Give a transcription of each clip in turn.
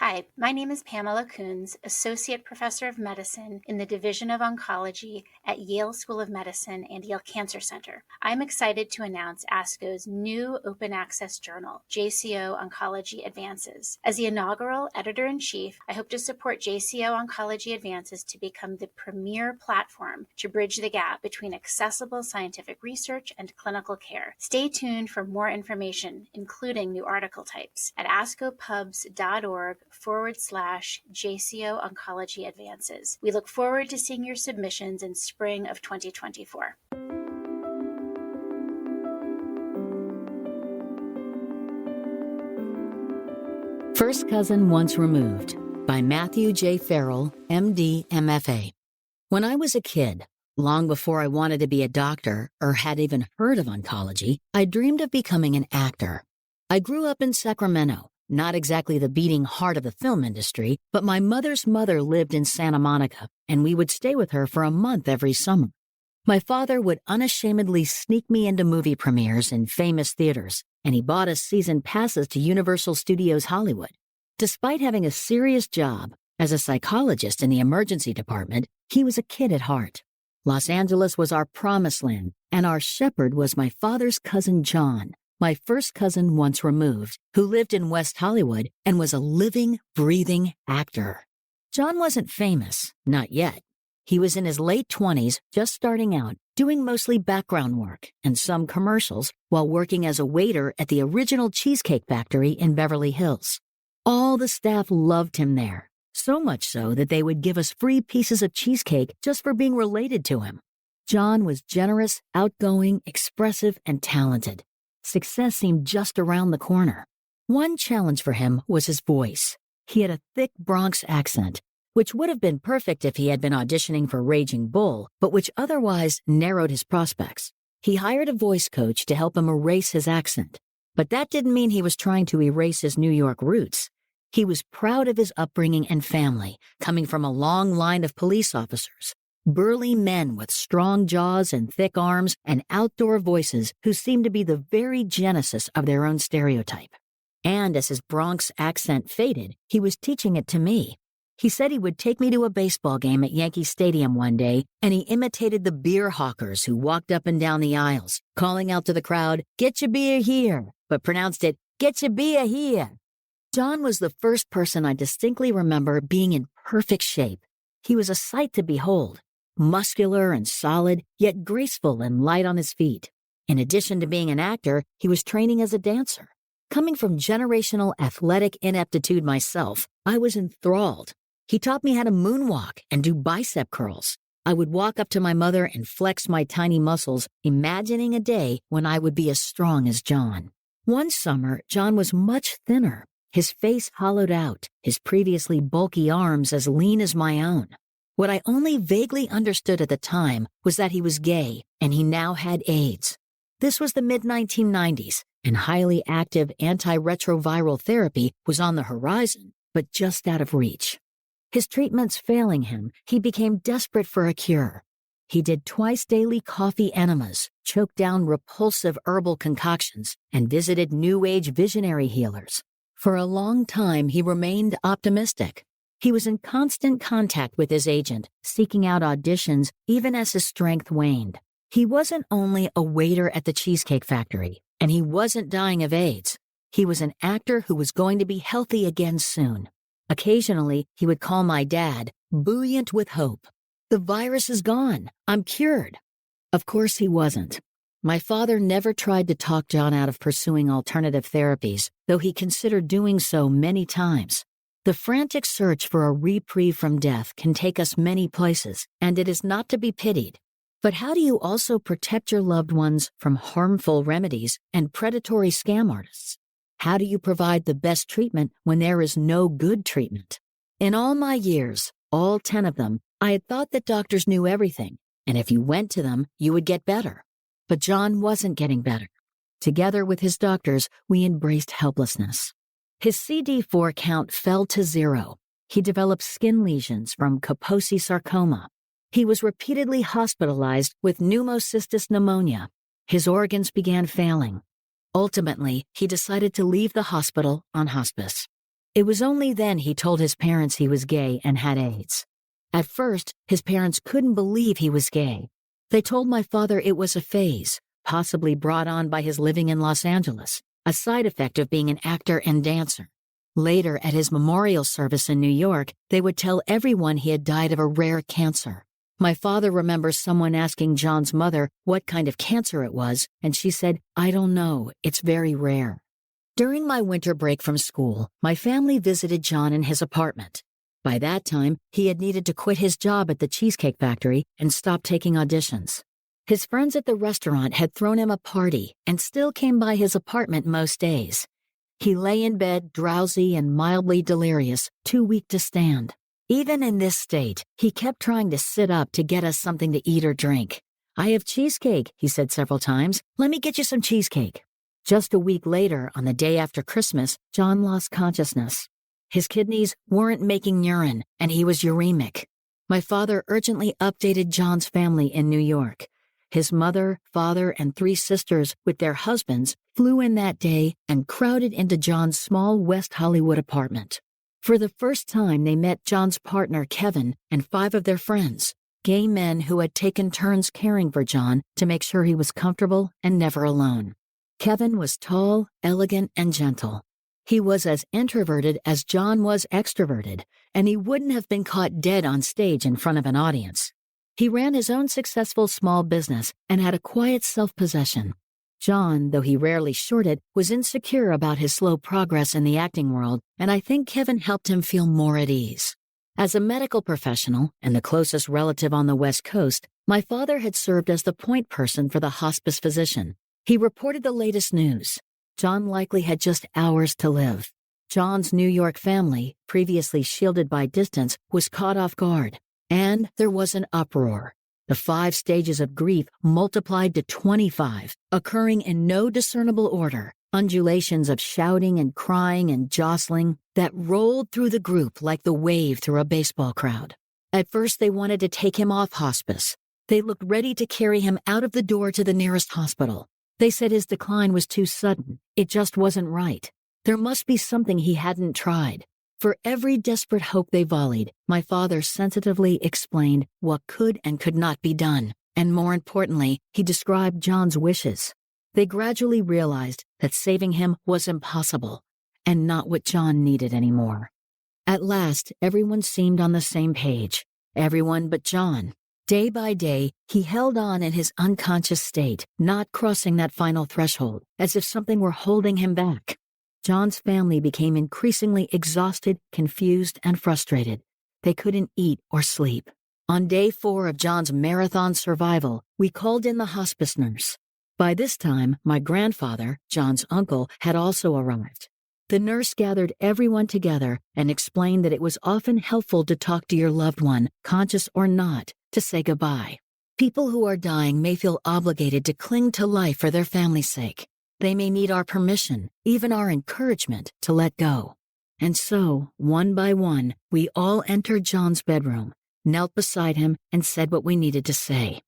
Hi, my name is Pamela Coons, Associate Professor of Medicine in the Division of Oncology at Yale School of Medicine and Yale Cancer Center. I'm excited to announce ASCO's new open access journal, JCO Oncology Advances. As the inaugural editor-in-chief, I hope to support JCO Oncology Advances to become the premier platform to bridge the gap between accessible scientific research and clinical care. Stay tuned for more information, including new article types, at ascopubs.org/JCO Oncology Advances. We look forward to seeing your submissions in spring of 2024. First Cousin Once Removed by Matthew J. Farrell, MD, MFA. When I was a kid, long before I wanted to be a doctor or had even heard of oncology, I dreamed of becoming an actor. I grew up in Sacramento, not exactly the beating heart of the film industry, but my mother's mother lived in Santa Monica, and we would stay with her for a month every summer. My father would unashamedly sneak me into movie premieres in famous theaters, and he bought us season passes to Universal Studios Hollywood. Despite having a serious job as a psychologist in the emergency department, he was a kid at heart. Los Angeles was our promised land, and our shepherd was my father's cousin John, my first cousin once removed, who lived in West Hollywood and was a living, breathing actor. John wasn't famous, not yet. He was in his late 20s, just starting out, doing mostly background work and some commercials while working as a waiter at the original Cheesecake Factory in Beverly Hills. All the staff loved him there, so much so that they would give us free pieces of cheesecake just for being related to him. John was generous, outgoing, expressive, and talented. Success seemed just around the corner. One challenge for him was his voice. He had a thick Bronx accent, which would have been perfect if he had been auditioning for Raging Bull, but which otherwise narrowed his prospects. He hired a voice coach to help him erase his accent. But that didn't mean he was trying to erase his New York roots. He was proud of his upbringing and family, coming from a long line of police officers. Burly men with strong jaws and thick arms and outdoor voices who seemed to be the very genesis of their own stereotype. And as his Bronx accent faded, he was teaching it to me. He said he would take me to a baseball game at Yankee Stadium one day, and he imitated the beer hawkers who walked up and down the aisles, calling out to the crowd, "Get your beer here," but pronounced it, "Get your beer here." John was the first person I distinctly remember being in perfect shape. He was a sight to behold. Muscular and solid, yet graceful and light on his feet. In addition to being an actor, he was training as a dancer. Coming from generational athletic ineptitude myself, I was enthralled. He taught me how to moonwalk and do bicep curls. I would walk up to my mother and flex my tiny muscles, imagining a day when I would be as strong as John. One summer, John was much thinner, his face hollowed out, his previously bulky arms as lean as my own. What I only vaguely understood at the time was that he was gay, and he now had AIDS. This was the mid-1990s, and highly active antiretroviral therapy was on the horizon, but just out of reach. His treatments failing him, he became desperate for a cure. He did twice-daily coffee enemas, choked down repulsive herbal concoctions, and visited New Age visionary healers. For a long time, he remained optimistic. He was in constant contact with his agent, seeking out auditions even as his strength waned. He wasn't only a waiter at the Cheesecake Factory, and he wasn't dying of AIDS. He was an actor who was going to be healthy again soon. Occasionally, he would call my dad, buoyant with hope. "The virus is gone. I'm cured." Of course he wasn't. My father never tried to talk John out of pursuing alternative therapies, though he considered doing so many times. The frantic search for a reprieve from death can take us many places, and it is not to be pitied. But how do you also protect your loved ones from harmful remedies and predatory scam artists? How do you provide the best treatment when there is no good treatment? In all my years, all 10 of them, I had thought that doctors knew everything, and if you went to them, you would get better. But John wasn't getting better. Together with his doctors, we embraced helplessness. His CD4 count fell to 0. He developed skin lesions from Kaposi sarcoma. He was repeatedly hospitalized with pneumocystis pneumonia. His organs began failing. Ultimately, he decided to leave the hospital on hospice. It was only then he told his parents he was gay and had AIDS. At first, his parents couldn't believe he was gay. They told my father it was a phase, possibly brought on by his living in Los Angeles, a side effect of being an actor and dancer. Later, at his memorial service in New York, they would tell everyone he had died of a rare cancer. My father remembers someone asking John's mother what kind of cancer it was, and she said, "I don't know, it's very rare." During my winter break from school, my family visited John in his apartment. By that time, he had needed to quit his job at the Cheesecake Factory and stop taking auditions. His friends at the restaurant had thrown him a party and still came by his apartment most days. He lay in bed, drowsy and mildly delirious, too weak to stand. Even in this state, he kept trying to sit up to get us something to eat or drink. "I have cheesecake," he said several times. "Let me get you some cheesecake." Just a week later, on the day after Christmas, John lost consciousness. His kidneys weren't making urine, and he was uremic. My father urgently updated John's family in New York. His mother, father, and 3 sisters, with their husbands, flew in that day and crowded into John's small West Hollywood apartment. For the first time, they met John's partner, Kevin, and 5 of their friends, gay men who had taken turns caring for John to make sure he was comfortable and never alone. Kevin was tall, elegant, and gentle. He was as introverted as John was extroverted, and he wouldn't have been caught dead on stage in front of an audience. He ran his own successful small business and had a quiet self-possession. John, though he rarely shorted, was insecure about his slow progress in the acting world, and I think Kevin helped him feel more at ease. As a medical professional and the closest relative on the West Coast, my father had served as the point person for the hospice physician. He reported the latest news. John likely had just hours to live. John's New York family, previously shielded by distance, was caught off guard, and there was an uproar. The 5 stages of grief multiplied to 25, occurring in no discernible order, undulations of shouting and crying and jostling that rolled through the group like the wave through a baseball crowd. At first, they wanted to take him off hospice. They looked ready to carry him out of the door to the nearest hospital. They said his decline was too sudden. It just wasn't right. There must be something he hadn't tried. For every desperate hope they volleyed, my father sensitively explained what could and could not be done, and more importantly, he described John's wishes. They gradually realized that saving him was impossible, and not what John needed anymore. At last, everyone seemed on the same page. Everyone but John. Day by day, he held on in his unconscious state, not crossing that final threshold, as if something were holding him back. John's family became increasingly exhausted, confused, and frustrated. They couldn't eat or sleep. On day 4 of John's marathon survival, we called in the hospice nurse. By this time, my grandfather, John's uncle, had also arrived. The nurse gathered everyone together and explained that it was often helpful to talk to your loved one, conscious or not, to say goodbye. People who are dying may feel obligated to cling to life for their family's sake. They may need our permission, even our encouragement, to let go. And so, one by one, we all entered John's bedroom, knelt beside him, and said what we needed to say.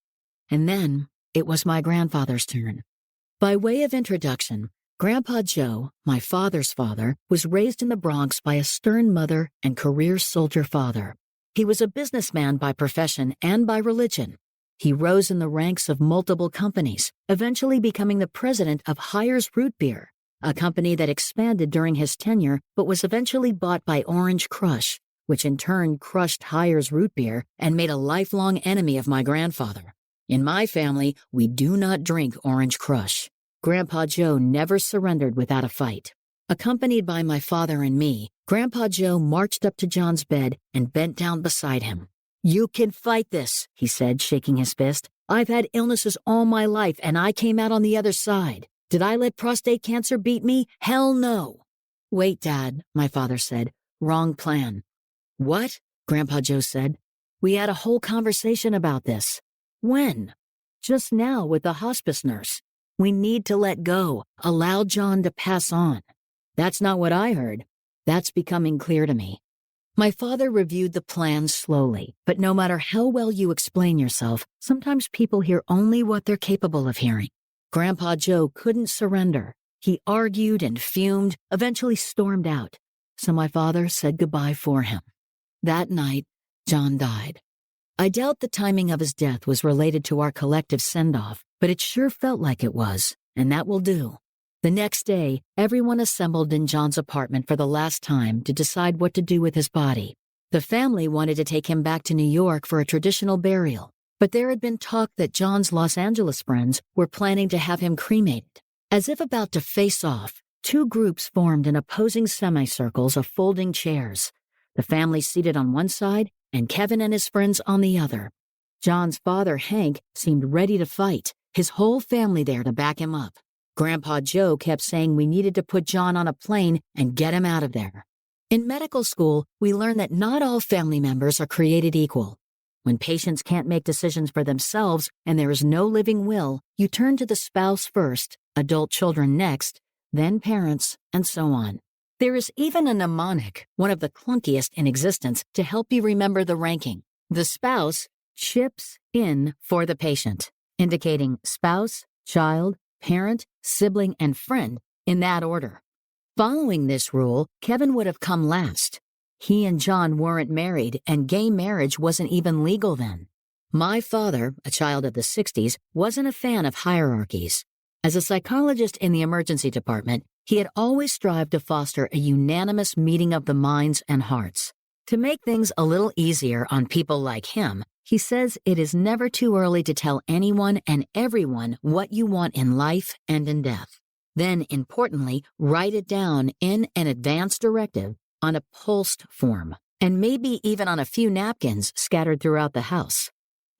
And then, it was my grandfather's turn. By way of introduction, Grandpa Joe, my father's father, was raised in the Bronx by a stern mother and career soldier father. He was a businessman by profession and by religion. He rose in the ranks of multiple companies, eventually becoming the president of Hires Root Beer, a company that expanded during his tenure but was eventually bought by Orange Crush, which in turn crushed Hires Root Beer and made a lifelong enemy of my grandfather. In my family, we do not drink Orange Crush. Grandpa Joe never surrendered without a fight. Accompanied by my father and me, Grandpa Joe marched up to John's bed and bent down beside him. "You can fight this," he said, shaking his fist. "I've had illnesses all my life, and I came out on the other side. Did I let prostate cancer beat me? Hell no." "Wait, Dad," my father said. "Wrong plan." "What?" Grandpa Joe said. "We had a whole conversation about this." "When?" "Just now with the hospice nurse. We need to let go, allow John to pass on." "That's not what I heard." "That's becoming clear to me." My father reviewed the plan slowly, but no matter how well you explain yourself, sometimes people hear only what they're capable of hearing. Grandpa Joe couldn't surrender. He argued and fumed, eventually stormed out. so my father said goodbye for him. That night, John died. I doubt the timing of his death was related to our collective send-off, but it sure felt like it was, and that will do. The next day, everyone assembled in John's apartment for the last time to decide what to do with his body. The family wanted to take him back to New York for a traditional burial, but there had been talk that John's Los Angeles friends were planning to have him cremated. As if about to face off, two groups formed in opposing semicircles of folding chairs. The family seated on one side and Kevin and his friends on the other. John's father, Hank, seemed ready to fight, his whole family there to back him up. Grandpa Joe kept saying we needed to put John on a plane and get him out of there. In medical school, we learn that not all family members are created equal. When patients can't make decisions for themselves and there is no living will, you turn to the spouse first, adult children next, then parents, and so on. There is even a mnemonic, one of the clunkiest in existence, to help you remember the ranking. The spouse chips in for the patient, indicating spouse, child, parent, sibling, and friend in that order. Following this rule, Kevin would have come last. He and John weren't married, and gay marriage wasn't even legal then. My father, a child of the 60s, wasn't a fan of hierarchies. As a psychologist in the emergency department, he had always strived to foster a unanimous meeting of the minds and hearts. To make things a little easier on people like him, he says it is never too early to tell anyone and everyone what you want in life and in death. Then, importantly, write it down in an advance directive on a pulsed form, and maybe even on a few napkins scattered throughout the house.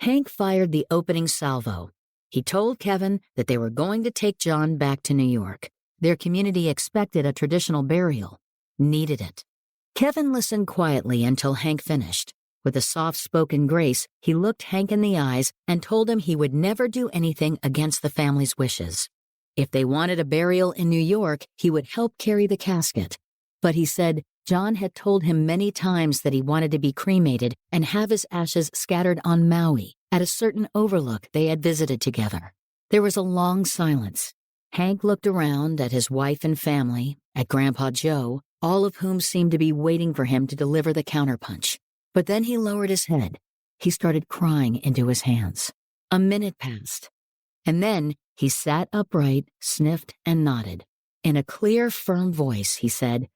Hank fired the opening salvo. He told Kevin that they were going to take John back to New York. Their community expected a traditional burial, needed it. Kevin listened quietly until Hank finished. With a soft-spoken grace, he looked Hank in the eyes and told him he would never do anything against the family's wishes. If they wanted a burial in New York, he would help carry the casket. But he said John had told him many times that he wanted to be cremated and have his ashes scattered on Maui at a certain overlook they had visited together. There was a long silence. Hank looked around at his wife and family, at Grandpa Joe, all of whom seemed to be waiting for him to deliver the counterpunch. But then he lowered his head. He started crying into his hands. A minute passed. And then he sat upright, sniffed, and nodded. In a clear, firm voice, he said,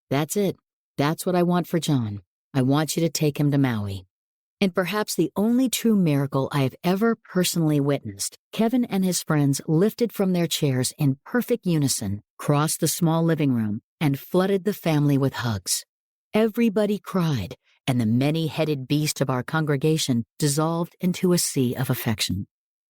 "That's it. That's what I want for John. I want you to take him to Maui." And perhaps the only true miracle I have ever personally witnessed, Kevin and his friends lifted from their chairs in perfect unison, crossed the small living room, and flooded the family with hugs. Everybody cried, and the many-headed beast of our congregation dissolved into a sea of affection.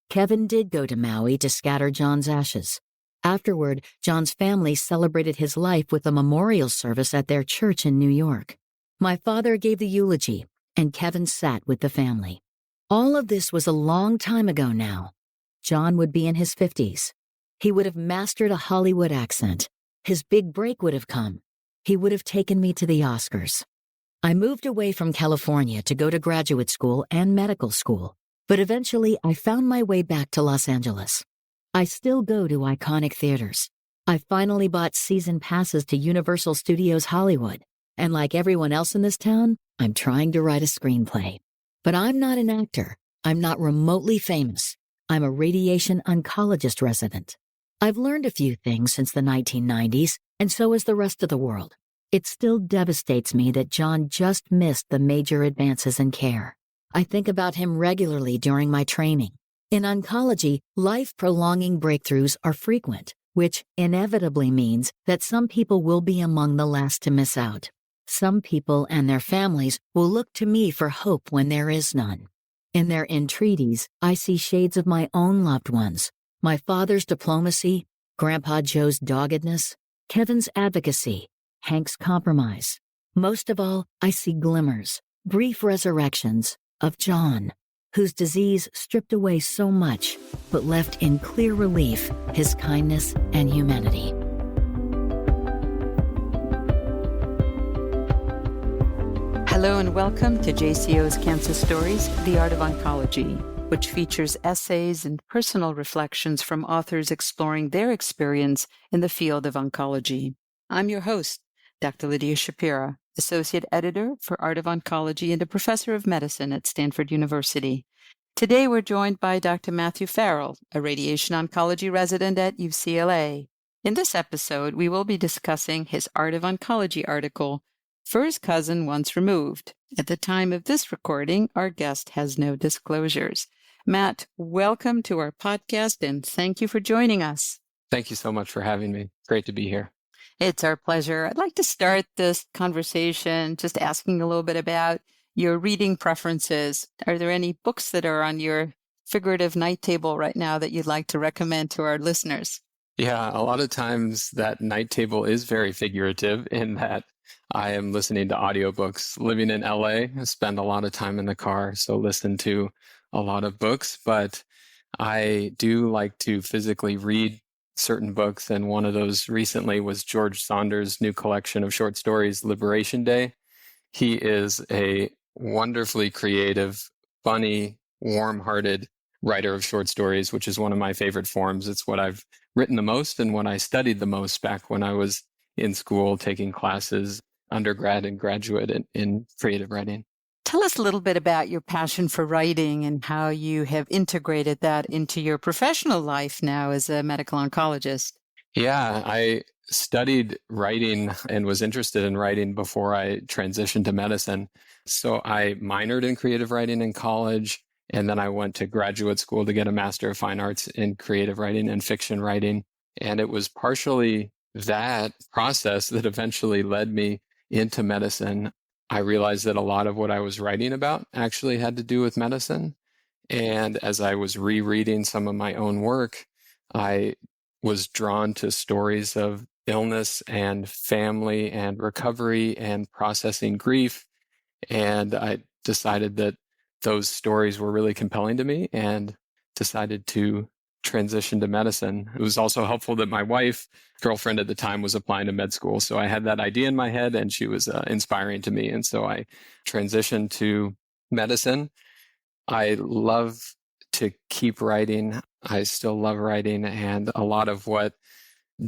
Kevin did go to Maui to scatter John's ashes. Afterward, John's family celebrated his life with a memorial service at their church in New York. My father gave the eulogy, and Kevin sat with the family. All of this was a long time ago now. John would be in his 50s. He would have mastered a Hollywood accent. His big break would have come. He would have taken me to the Oscars. I moved away from California to go to graduate school and medical school, but eventually I found my way back to Los Angeles. I still go to iconic theaters. I finally bought season passes to Universal Studios Hollywood, and like everyone else in this town, I'm trying to write a screenplay. But I'm not an actor. I'm not remotely famous. I'm a radiation oncologist resident. I've learned a few things since the 1990s, and so has the rest of the world. It still devastates me that John just missed the major advances in care. I think about him regularly during my training. In oncology, life-prolonging breakthroughs are frequent, which inevitably means that some people will be among the last to miss out. Some people and their families will look to me for hope when there is none. In their entreaties, I see shades of my own loved ones, my father's diplomacy, Grandpa Joe's doggedness, Kevin's advocacy, Hank's compromise. Most of all, I see glimmers, brief resurrections, of John, whose disease stripped away so much, but left in clear relief his kindness and humanity. Hello and welcome to JCO's Cancer Stories, The Art of Oncology, which features essays and personal reflections from authors exploring their experience in the field of oncology. I'm your host, Dr. Lidia Schapira, Associate Editor for Art of Oncology and a Professor of Medicine at Stanford University. Today, we're joined by Dr. Matthew Farrell, a radiation oncology resident at UCLA. In this episode, we will be discussing his Art of Oncology article, First Cousin Once Removed. At the time of this recording, our guest has no disclosures. Matt, welcome to our podcast, and thank you for joining us. Thank you so much for having me. Great to be here. It's our pleasure. I'd like to start this conversation just asking a little bit about your reading preferences. Are there any books that are on your figurative night table right now that you'd like to recommend to our listeners? Yeah, a lot of times that night table is very figurative in that I am listening to audiobooks. Living in LA, I spend a lot of time in the car, so listen to a lot of books, but I do like to physically read certain books, and one of those recently was George Saunders' new collection of short stories, Liberation Day. He is a wonderfully creative, funny, warm-hearted writer of short stories, which is one of my favorite forms. It's what I've written the most and what I studied the most back when I was in school taking classes, undergrad and graduate in creative writing. Tell us a little bit about your passion for writing and how you have integrated that into your professional life now as a medical oncologist. Yeah, I studied writing and was interested in writing before I transitioned to medicine. So I minored in creative writing in college, and then I went to graduate school to get a Master of Fine Arts in creative writing and fiction writing. And it was partially that process that eventually led me into medicine. I realized that a lot of what I was writing about actually had to do with medicine. And as I was rereading some of my own work, I was drawn to stories of illness and family and recovery and processing grief. And I decided that those stories were really compelling to me and decided to transition to medicine. It was also helpful that my wife, girlfriend at the time, was applying to med school. So I had that idea in my head and she was inspiring to me. And so I transitioned to medicine. I love to keep writing. I still love writing. And a lot of what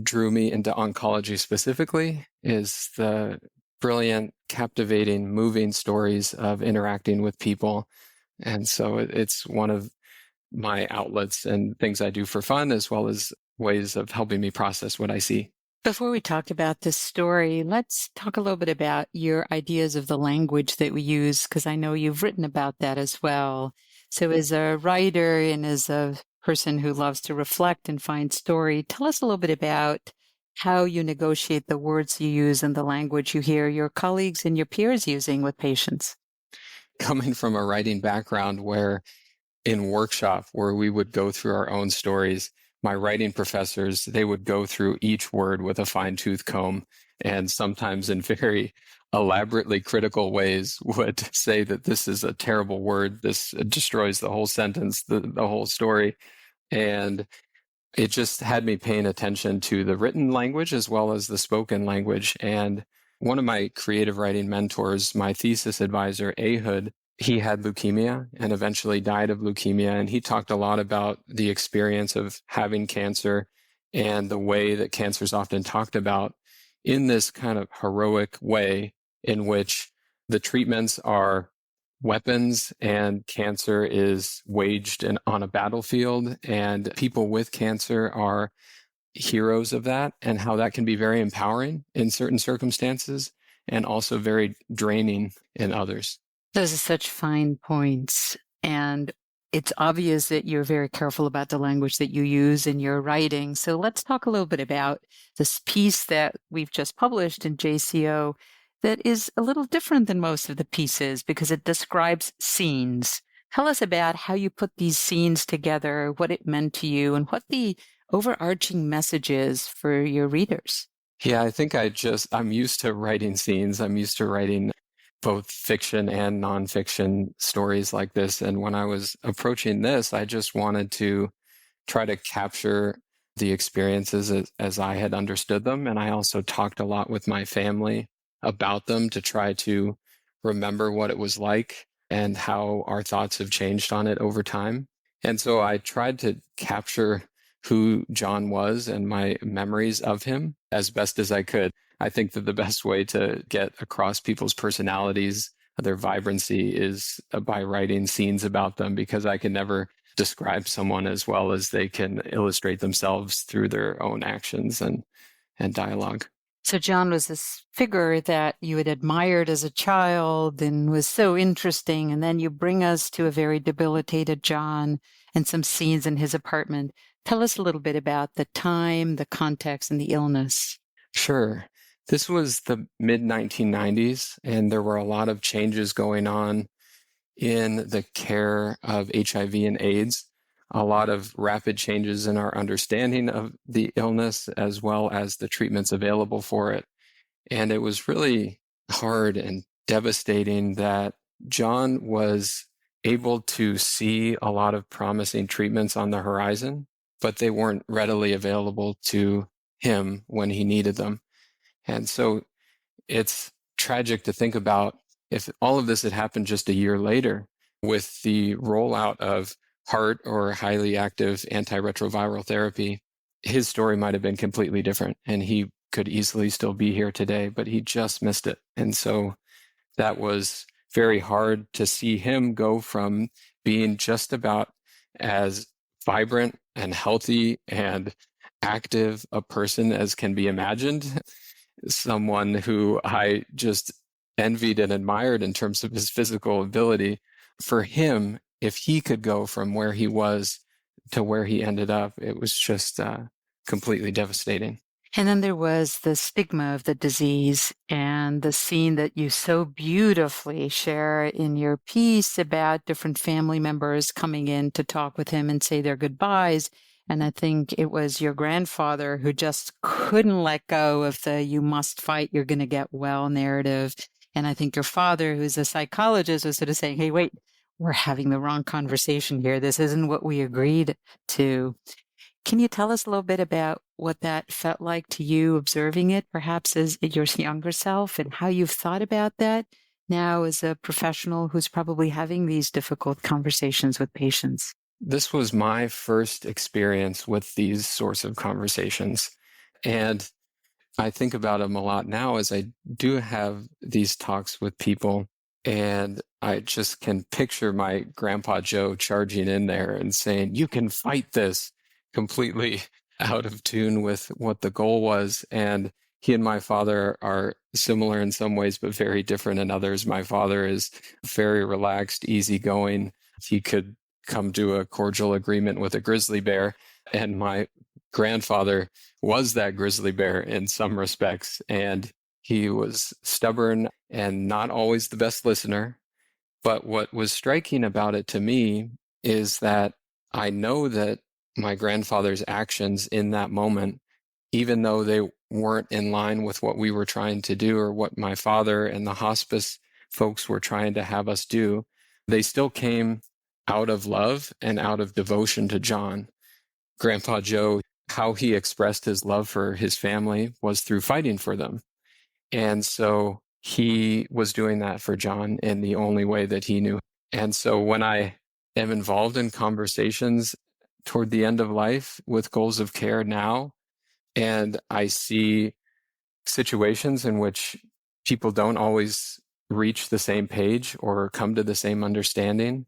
drew me into oncology specifically is the brilliant, captivating, moving stories of interacting with people. And so it's one of my outlets and things I do for fun, as well as ways of helping me process what I see. Before we talk about this story, let's talk a little bit about your ideas of the language that we use, because I know you've written about that as well. So as a writer and as a person who loves to reflect and find story, tell us a little bit about how you negotiate the words you use and the language you hear your colleagues and your peers using with patients. Coming from a writing background where in workshop where we would go through our own stories, my writing professors, they would go through each word with a fine-tooth comb and sometimes in very elaborately critical ways would say that this is a terrible word. This destroys the whole sentence, the whole story. And it just had me paying attention to the written language as well as the spoken language. And one of my creative writing mentors, my thesis advisor, Ehud, he had leukemia and eventually died of leukemia. And he talked a lot about the experience of having cancer and the way that cancer is often talked about in this kind of heroic way in which the treatments are weapons and cancer is waged on a battlefield and people with cancer are heroes of that, and how that can be very empowering in certain circumstances and also very draining in others. Those are such fine points. And it's obvious that you're very careful about the language that you use in your writing. So let's talk a little bit about this piece that we've just published in JCO that is a little different than most of the pieces because it describes scenes. Tell us about how you put these scenes together, what it meant to you, and what the overarching message is for your readers. Yeah, I think I'm used to writing scenes. I'm used to writing both fiction and nonfiction stories like this. And when I was approaching this, I just wanted to try to capture the experiences as I had understood them. And I also talked a lot with my family about them to try to remember what it was like and how our thoughts have changed on it over time. And so I tried to capture who John was and my memories of him as best as I could. I think that the best way to get across people's personalities, their vibrancy, is by writing scenes about them, because I can never describe someone as well as they can illustrate themselves through their own actions and dialogue. So John was this figure that you had admired as a child and was so interesting. And then you bring us to a very debilitated John and some scenes in his apartment. Tell us a little bit about the time, the context, and the illness. Sure. This was the mid-1990s, and there were a lot of changes going on in the care of HIV and AIDS, a lot of rapid changes in our understanding of the illness, as well as the treatments available for it. And it was really hard and devastating that John was able to see a lot of promising treatments on the horizon, but they weren't readily available to him when he needed them. And so it's tragic to think about if all of this had happened just a year later with the rollout of HAART, or highly active antiretroviral therapy, his story might have been completely different, and he could easily still be here today, but he just missed it. And so that was very hard to see him go from being just about as vibrant and healthy and active a person as can be imagined, someone who I just envied and admired in terms of his physical ability. For him, if he could go from where he was to where he ended up, it was just completely devastating. And then there was the stigma of the disease and the scene that you so beautifully share in your piece about different family members coming in to talk with him and say their goodbyes. And I think it was your grandfather who just couldn't let go of the "you must fight, you're going to get well" narrative. And I think your father, who's a psychologist, was sort of saying, hey, wait, we're having the wrong conversation here. This isn't what we agreed to. Can you tell us a little bit about what that felt like to you, observing it, perhaps as your younger self, and how you've thought about that now as a professional who's probably having these difficult conversations with patients? This was my first experience with these sorts of conversations. And I think about them a lot now as I do have these talks with people, and I just can picture my grandpa Joe charging in there and saying, "You can fight this," completely out of tune with what the goal was. And he and my father are similar in some ways, but very different in others. My father is very relaxed, easygoing. He could come to a cordial agreement with a grizzly bear. And my grandfather was that grizzly bear in some respects. And he was stubborn and not always the best listener. But what was striking about it to me is that I know that my grandfather's actions in that moment, even though they weren't in line with what we were trying to do or what my father and the hospice folks were trying to have us do, they still came out of love and out of devotion to John. Grandpa Joe, how he expressed his love for his family was through fighting for them. And so he was doing that for John in the only way that he knew. And so when I am involved in conversations toward the end of life with goals of care now, and I see situations in which people don't always reach the same page or come to the same understanding,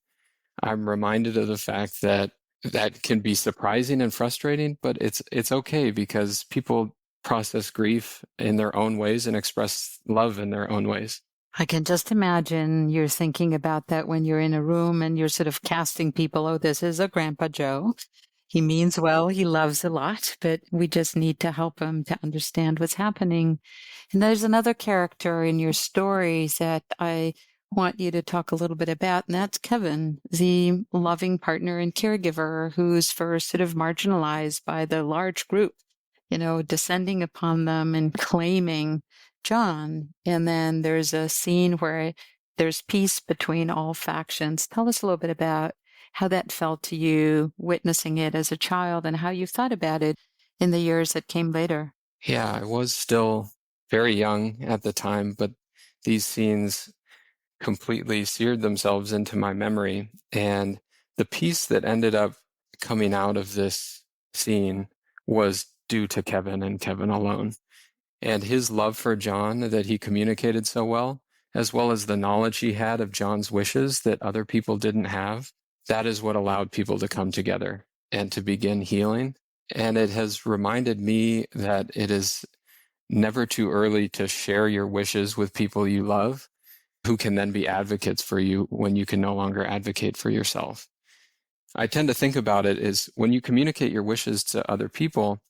I'm reminded of the fact that that can be surprising and frustrating, but it's okay, because people process grief in their own ways and express love in their own ways. I can just imagine you're thinking about that when you're in a room and you're sort of casting people, oh, this is a Grandpa Joe. He means well, he loves a lot, but we just need to help him to understand what's happening. And there's another character in your stories that I want you to talk a little bit about, and that's Kevin, the loving partner and caregiver who's first sort of marginalized by the large group, descending upon them and claiming John. And then there's a scene where there's peace between all factions. Tell us a little bit about how that felt to you, witnessing it as a child, and how you thought about it in the years that came later. Yeah, I was still very young at the time, but these scenes completely seared themselves into my memory. And the peace that ended up coming out of this scene was due to Kevin and Kevin alone. And his love for John that he communicated so well as the knowledge he had of John's wishes that other people didn't have, that is what allowed people to come together and to begin healing. And it has reminded me that it is never too early to share your wishes with people you love, who can then be advocates for you when you can no longer advocate for yourself. I tend to think about it as when you communicate your wishes to other people,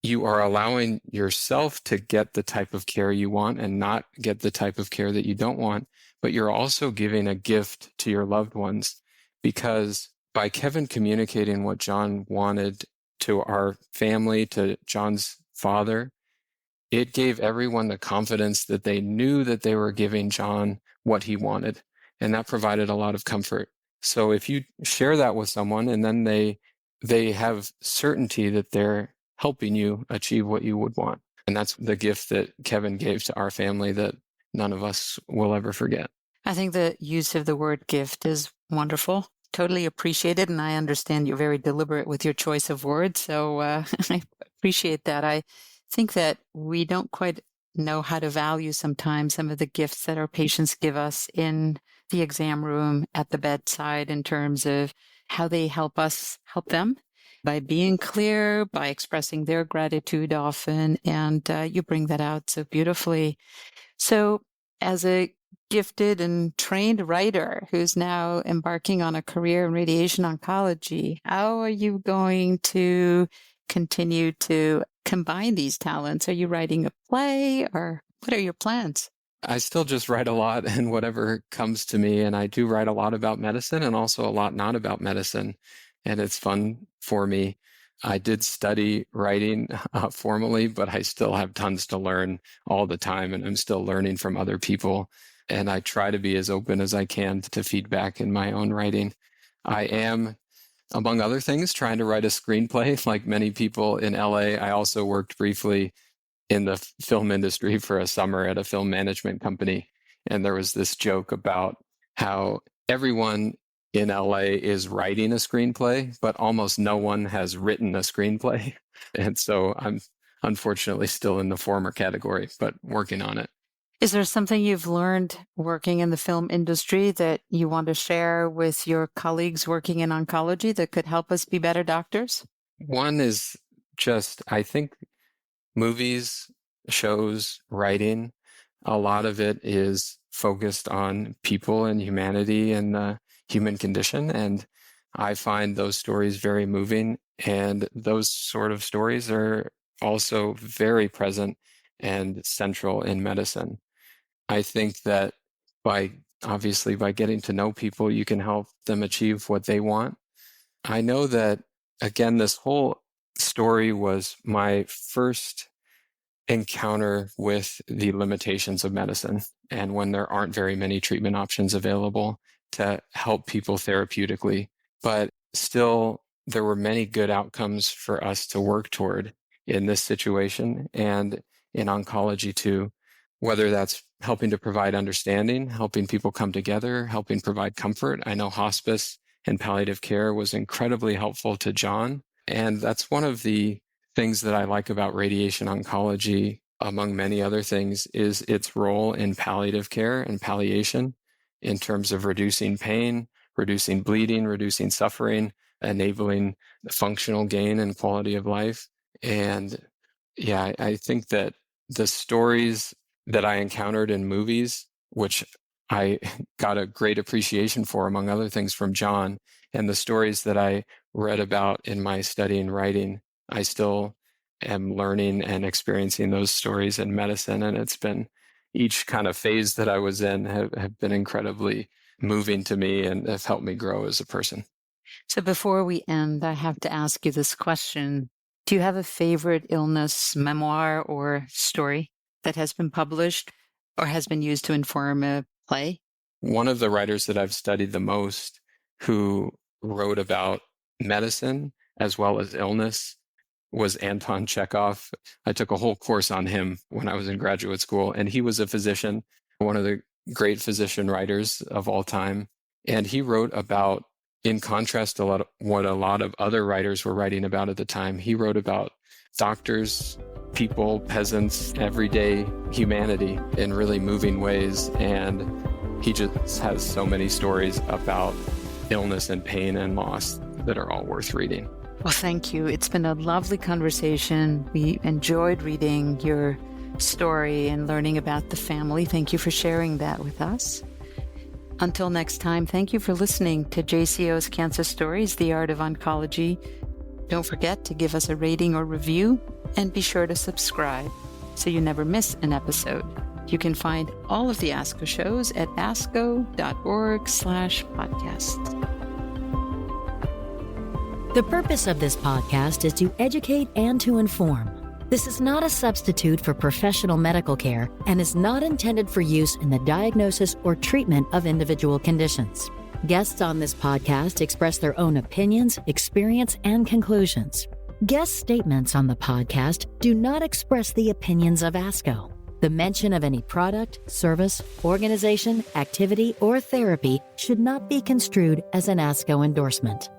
you are allowing yourself to get the type of care you want and not get the type of care that you don't want, but you're also giving a gift to your loved ones, because by Kevin communicating what John wanted to our family, to John's father, it gave everyone the confidence that they knew that they were giving John what he wanted, and that provided a lot of comfort. So if you share that with someone and then they have certainty that they're helping you achieve what you would want. And that's the gift that Kevin gave to our family that none of us will ever forget. I think the use of the word gift is wonderful. Totally appreciate it. And I understand you're very deliberate with your choice of words. So I appreciate that. I think that we don't quite know how to value sometimes some of the gifts that our patients give us in the exam room, at the bedside, in terms of how they help us help them by being clear, by expressing their gratitude often. And you bring that out so beautifully. So as a gifted and trained writer who's now embarking on a career in radiation oncology, how are you going to continue to combine these talents? Are you writing a play, or what are your plans? I still just write a lot and whatever comes to me. And I do write a lot about medicine and also a lot not about medicine. And it's fun for me. I did study writing formally, but I still have tons to learn all the time. And I'm still learning from other people. And I try to be as open as I can to feedback in my own writing. I am, among other things, trying to write a screenplay. Like many people in LA, I also worked briefly in the film industry for a summer at a film management company. And there was this joke about how everyone in LA is writing a screenplay, but almost no one has written a screenplay. And so I'm unfortunately still in the former category, but working on it. Is there something you've learned working in the film industry that you want to share with your colleagues working in oncology that could help us be better doctors? One is just, I think movies, shows, writing, a lot of it is focused on people and humanity and the human condition. And I find those stories very moving. And those sort of stories are also very present and central in medicine. I think that by getting to know people, you can help them achieve what they want. I know that, again, this whole story was my first encounter with the limitations of medicine and when there aren't very many treatment options available to help people therapeutically. But still, there were many good outcomes for us to work toward in this situation and in oncology too, whether that's helping to provide understanding, helping people come together, helping provide comfort. I know hospice and palliative care was incredibly helpful to John. And that's one of the things that I like about radiation oncology, among many other things, is its role in palliative care and palliation in terms of reducing pain, reducing bleeding, reducing suffering, enabling functional gain and quality of life. And yeah, I think that the stories that I encountered in movies, which I got a great appreciation for, among other things, from John, and the stories that I read about in my study and writing, I still am learning and experiencing those stories in medicine. And it's been, each kind of phase that I was in have been incredibly moving to me and have helped me grow as a person. So before we end, I have to ask you this question. Do you have a favorite illness memoir or story that has been published or has been used to inform a play? One of the writers that I've studied the most who wrote about medicine as well as illness was Anton Chekhov. I took a whole course on him when I was in graduate school, and he was a physician, one of the great physician writers of all time. And he wrote about, in contrast to what a lot of other writers were writing about at the time, he wrote about doctors, people, peasants, everyday humanity in really moving ways. And he just has so many stories about illness and pain and loss that are all worth reading. Well, thank you. It's been a lovely conversation. We enjoyed reading your story and learning about the family. Thank you for sharing that with us. Until next time, thank you for listening to JCO's Cancer Stories, The Art of Oncology. Don't forget to give us a rating or review, and be sure to subscribe so you never miss an episode. You can find all of the ASCO shows at asco.org/podcast. The purpose of this podcast is to educate and to inform. This is not a substitute for professional medical care and is not intended for use in the diagnosis or treatment of individual conditions. Guests on this podcast express their own opinions, experience, and conclusions. Guest statements on the podcast do not express the opinions of ASCO. The mention of any product, service, organization, activity, or therapy should not be construed as an ASCO endorsement.